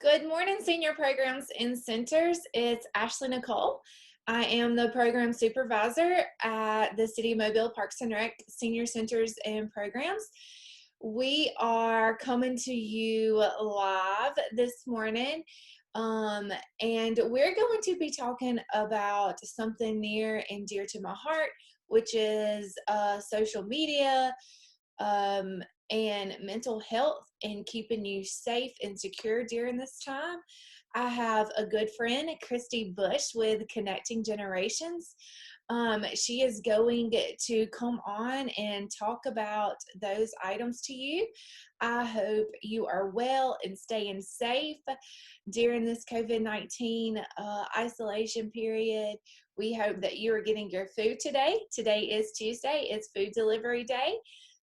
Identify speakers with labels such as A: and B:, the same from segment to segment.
A: Good morning, senior programs and centers. It's Ashley Nicole. I am the program supervisor at the City of Mobile Parks and Rec Senior Centers and Programs. We are coming to you live this morning, and we're going to be talking about something near and dear to my heart, which is social media, and mental health and keeping you safe and secure during this time. I have a good friend, Christy Bush, with Connecting Generations. She is going to come on and talk about those items to you. I hope you are well and staying safe during this COVID-19 isolation period. We hope that you are getting your food today. Today is Tuesday. It's food delivery day.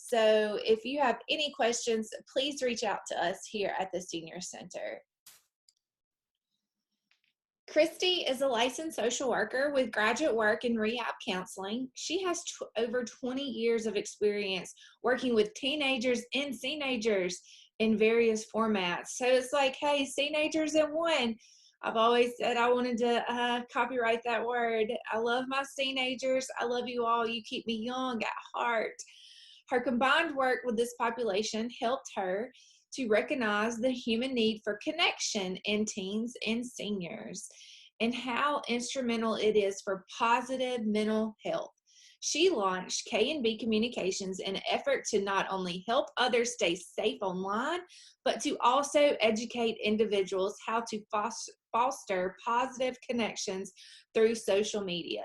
A: So if you have any questions, please reach out to us here at the Senior Center. Christy is a licensed social worker with graduate work in rehab counseling. She has over 20 years of experience working with teenagers and teenagers in various formats. So it's like, hey, teenagers in one. I've always said I wanted to copyright that word. I love my teenagers. I love you all. You keep me young at heart. Her combined work with this population helped her to recognize the human need for connection in teens and seniors and how instrumental it is for positive mental health. She launched K&B Communications in an effort to not only help others stay safe online, but to also educate individuals how to foster positive connections through social media.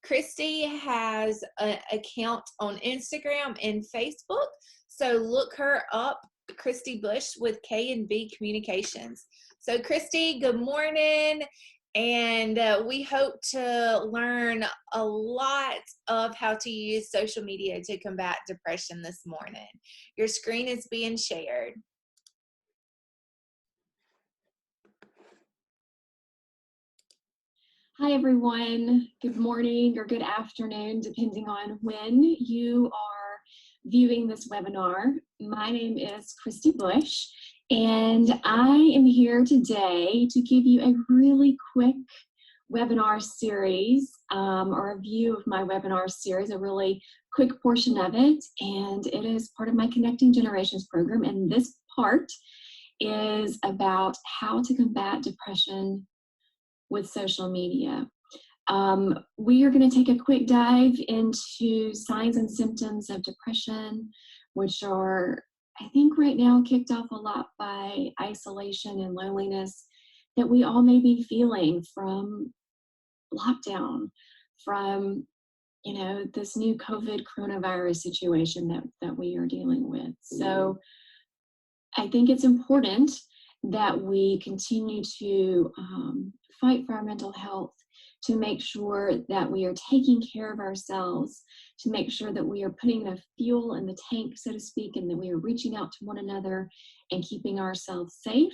A: Christy has an account on Instagram and Facebook, so look her up, Christy Bush with K&B Communications. So Christy, good morning, and we hope to learn a lot of how to use social media to combat depression this morning. Your screen is being shared.
B: Hi, everyone. Good morning or good afternoon, depending on when you are viewing this webinar. My name is Christy Bush, and I am here today to give you a really quick webinar series, or a view of my webinar series, a really quick portion of it, and it is part of my Connecting Generations program, and this part is about how to combat depression with social media. We are going to take a quick dive into signs and symptoms of depression, which are, I think right now, kicked off a lot by isolation and loneliness that we all may be feeling from lockdown, from this new COVID coronavirus situation that we are dealing with. So I think it's important that we continue to fight for our mental health, to make sure that we are taking care of ourselves, to make sure that we are putting the fuel in the tank, so to speak, and that we are reaching out to one another and keeping ourselves safe.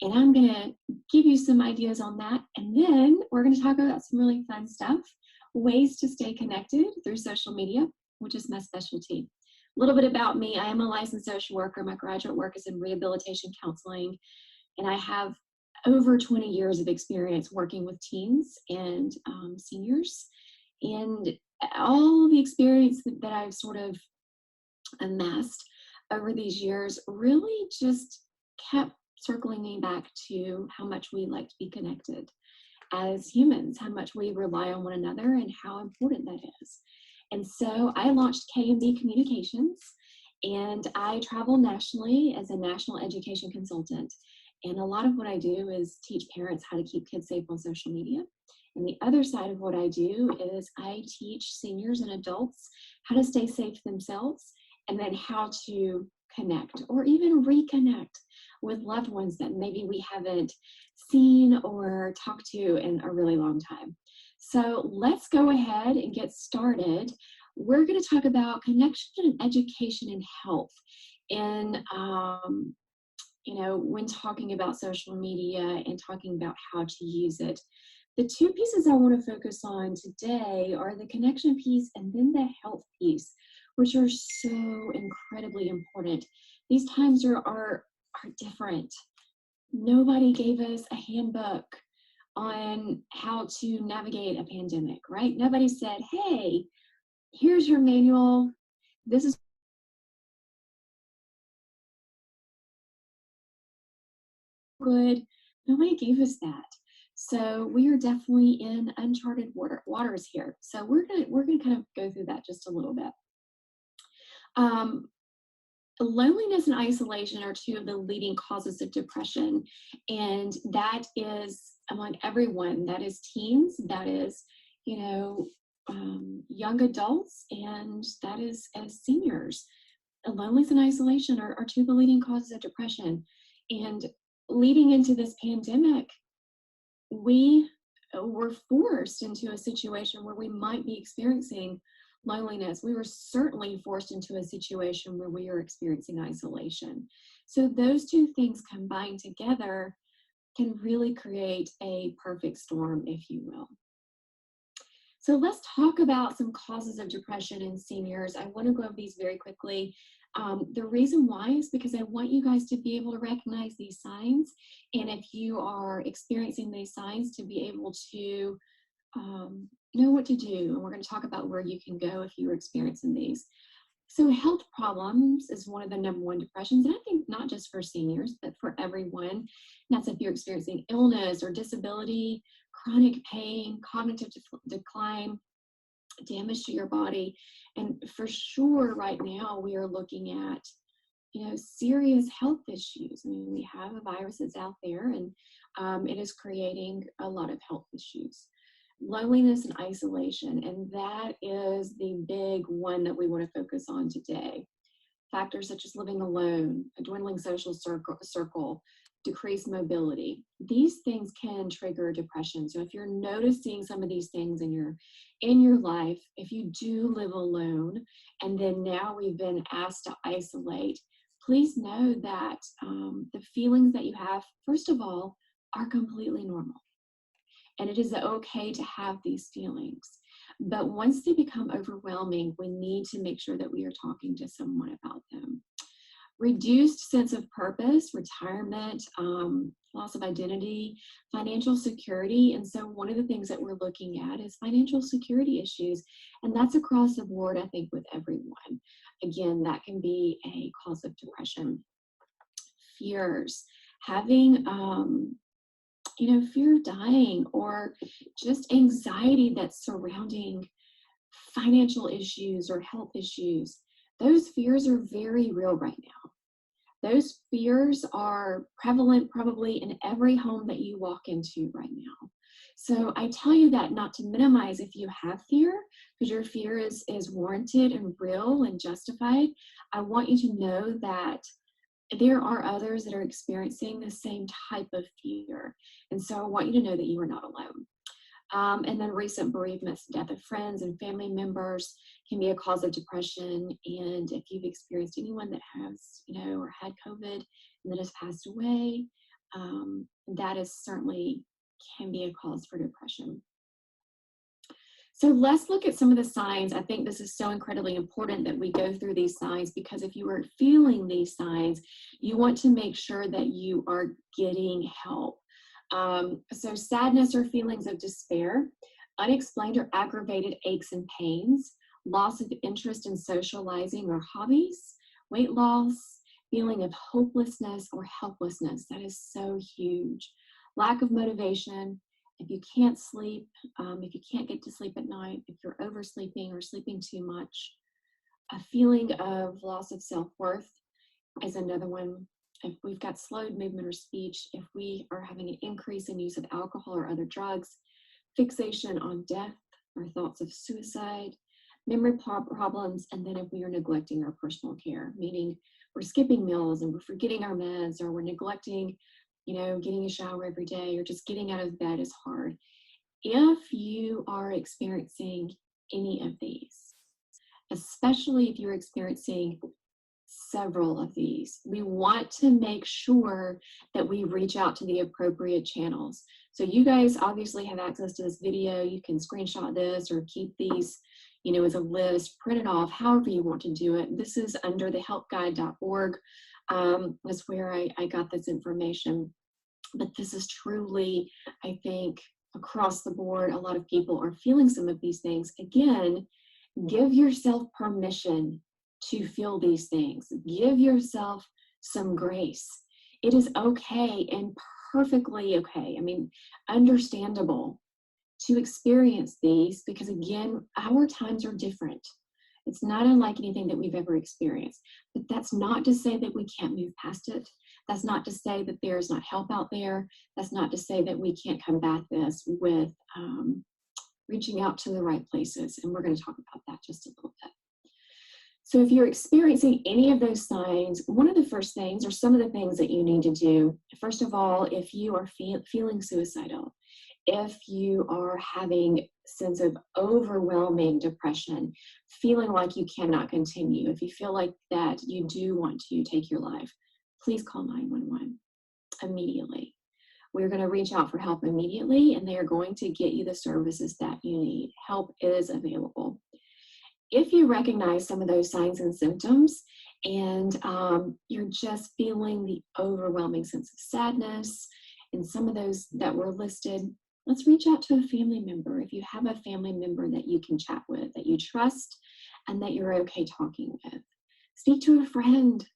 B: And I'm going to give you some ideas on that. And then we're going to talk about some really fun stuff, ways to stay connected through social media, which is my specialty. A little bit about me. I am a licensed social worker. My graduate work is in rehabilitation counseling, and I have over 20 years of experience working with teens and seniors. And all the experience that I've sort of amassed over these years really just kept circling me back to how much we like to be connected as humans, how much we rely on one another, and how important that is. And so I launched K&B Communications, and I travel nationally as a national education consultant. And a lot of what I do is teach parents how to keep kids safe on social media. And the other side of what I do is I teach seniors and adults how to stay safe themselves, and then how to connect or even reconnect with loved ones that maybe we haven't seen or talked to in a really long time. So let's go ahead and get started. We're going to talk about connection and education and health. And when talking about social media and talking about how to use it. The two pieces I want to focus on today are the connection piece and then the health piece, which are so incredibly important. These times are different. Nobody gave us a handbook on how to navigate a pandemic, right? Nobody said, hey, here's your manual. This is good. Nobody gave us that. So we are definitely in uncharted waters here. So we're gonna kind of go through that just a little bit. Um, Loneliness and isolation are two of the leading causes of depression, and that is among everyone. That is teens, that is, you know, young adults, and that is as seniors. Loneliness and isolation are two of the leading causes of depression. And leading into this pandemic, we were forced into a situation where we might be experiencing loneliness. We were certainly forced into a situation where we are experiencing isolation. So those two things combined together can really create a perfect storm, if you will. So let's talk about some causes of depression in seniors. I want to go over these very quickly. The reason why is because I want you guys to be able to recognize these signs. And if you are experiencing these signs, to be able to know what to do. And we're going to talk about where you can go if you're experiencing these. So health problems is one of the number one depressions, and I think not just for seniors, but for everyone. And that's if you're experiencing illness or disability, chronic pain, cognitive decline, damage to your body. And for sure, right now, we are looking at, serious health issues. I mean, we have a virus that's out there, and it is creating a lot of health issues. Loneliness and isolation, and that is the big one that we want to focus on today. Factors such as living alone, a dwindling social circle, decreased mobility. These things can trigger depression. So if you're noticing some of these things in your life, if you do live alone, and then now we've been asked to isolate, please know that the feelings that you have, first of all, are completely normal. And it is okay to have these feelings. But once they become overwhelming, we need to make sure that we are talking to someone about them. Reduced sense of purpose, retirement, loss of identity, financial security. And so one of the things that we're looking at is financial security issues. And that's across the board, I think, with everyone. Again, that can be a cause of depression. Fears, having fear of dying, or just anxiety that's surrounding financial issues or health issues. Those fears are very real right now. Those fears are prevalent probably in every home that you walk into right now. So I tell you that not to minimize if you have fear, because your fear is warranted and real and justified. I want you to know that there are others that are experiencing the same type of fear. And so I want you to know that you are not alone. And then recent bereavements, death of friends and family members can be a cause of depression. And if you've experienced anyone that has, or had COVID and that has passed away, that is certainly can be a cause for depression. So let's look at some of the signs. I think this is so incredibly important that we go through these signs, because if you are feeling these signs, you want to make sure that you are getting help. So sadness or feelings of despair, unexplained or aggravated aches and pains, loss of interest in socializing or hobbies, weight loss, feeling of hopelessness or helplessness. That is so huge. Lack of motivation. If you can't sleep, if you can't get to sleep at night, if you're oversleeping or sleeping too much, a feeling of loss of self-worth is another one. If we've got slowed movement or speech, if we are having an increase in use of alcohol or other drugs, fixation on death or thoughts of suicide, memory problems, and then if we are neglecting our personal care, meaning we're skipping meals and we're forgetting our meds, or we're neglecting getting a shower every day, or just getting out of bed is hard. If you are experiencing any of these, especially if you're experiencing several of these, we want to make sure that we reach out to the appropriate channels. So you guys obviously have access to this video. You can screenshot this or keep these, as a list, print it off, however you want to do it. This is under the helpguide.org. That's where I got this information. But this is truly, I think, across the board, a lot of people are feeling some of these things. Again, give yourself permission to feel these things. Give yourself some grace. It is okay and perfectly okay. I mean, understandable to experience these, because again, our times are different. It's not unlike anything that we've ever experienced. But that's not to say that we can't move past it. That's not to say that there's not help out there. That's not to say that we can't combat this with reaching out to the right places. And we're going to talk about that just a little bit. So if you're experiencing any of those signs, one of the first things, or some of the things that you need to do, first of all, if you are feeling suicidal, if you are having a sense of overwhelming depression, feeling like you cannot continue, if you feel like that you do want to take your life, please call 911 immediately. We're going to reach out for help immediately, and they are going to get you the services that you need. Help is available. If you recognize some of those signs and symptoms, and you're just feeling the overwhelming sense of sadness, and some of those that were listed, let's reach out to a family member. If you have a family member that you can chat with, that you trust, and that you're okay talking with. Speak to a friend.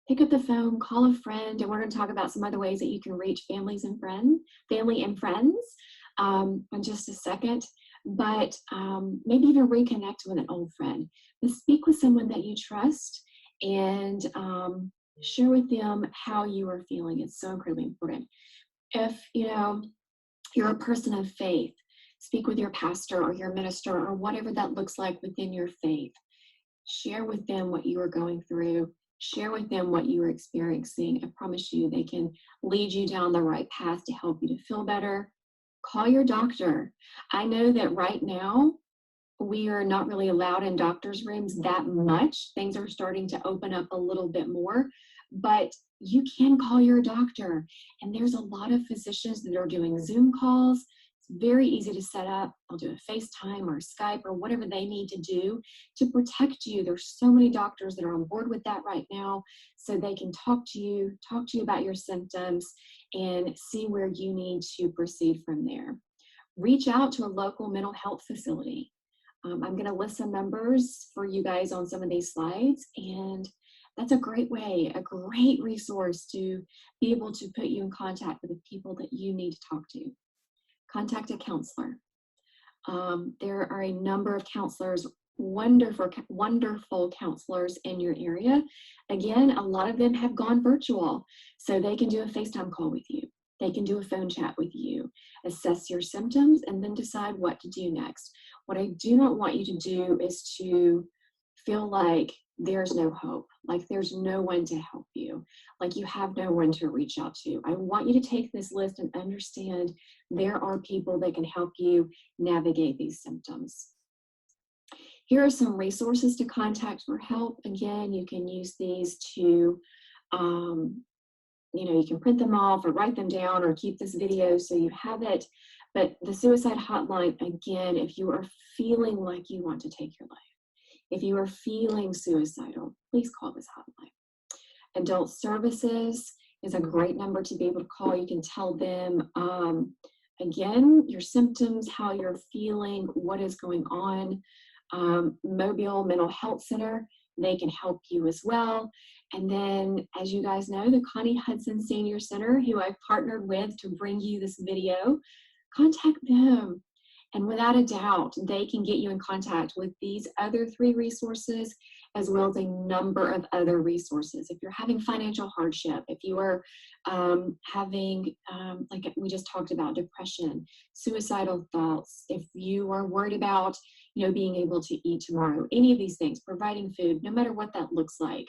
B: Pick up the phone, call a friend, and we're going to talk about some other ways that you can reach family and friends in just a second. But maybe even reconnect with an old friend. But speak with someone that you trust and share with them how you are feeling. It's so incredibly important. If you're a person of faith, speak with your pastor or your minister or whatever that looks like within your faith. Share with them what you are going through. Share with them what you are experiencing. I promise you they can lead you down the right path to help you to feel better. Call your doctor. I know that right now we are not really allowed in doctors' rooms that much. Things are starting to open up a little bit more, but you can call your doctor. And there's a lot of physicians that are doing Zoom calls. It's very easy to set up. They'll do a FaceTime or Skype or whatever they need to do to protect you. There's so many doctors that are on board with that right now, so they can talk to you about your symptoms and see where you need to proceed from there. Reach out to a local mental health facility. I'm going to list some numbers for you guys on some of these slides, and that's a great way, a great resource to be able to put you in contact with the people that you need to talk to. Contact a counselor. There are a number of counselors, wonderful counselors in your area. Again, a lot of them have gone virtual, so they can do a FaceTime call with you. They can do a phone chat with you, assess your symptoms, and then decide what to do next. What I do not want you to do is to feel like there's no hope, like there's no one to help you, like you have no one to reach out to. I want you to take this list and understand there are people that can help you navigate these symptoms. Here are some resources to contact for help. Again, you can use these to, you can print them off or write them down or keep this video so you have it. But the suicide hotline, again, if you are feeling like you want to take your life, if you are feeling suicidal, please call this hotline. Adult Services is a great number to be able to call. You can tell them, again, your symptoms, how you're feeling, what is going on. Mobile Mental Health Center, they can help you as well. And then, as you guys know, the Connie Hudson Senior Center, who I've partnered with to bring you this video, contact them. And without a doubt, they can get you in contact with these other 3 resources, as well as a number of other resources. If you're having financial hardship, if you are having, like we just talked about, depression, suicidal thoughts, if you are worried about, being able to eat tomorrow, any of these things, providing food, no matter what that looks like,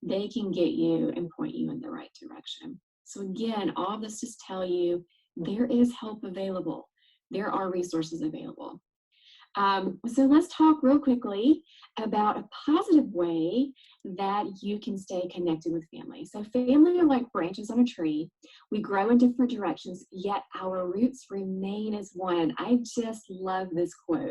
B: they can get you and point you in the right direction. So again, all of this just tell you there is help available. There are resources available. So let's talk real quickly about a positive way that you can stay connected with family. So family are like branches on a tree. We grow in different directions, yet our roots remain as one. I just love this quote.